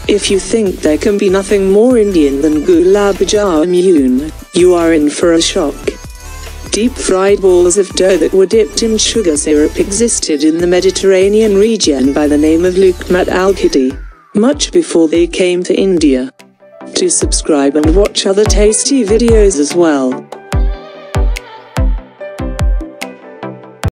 If you think there can be nothing more Indian than gulab jamun, you are in for a shock. Deep-fried balls of dough that were dipped in sugar syrup existed in the Mediterranean region by the name of lukmat al-khidi, much before they came to India. Do subscribe and watch other tasty videos as well.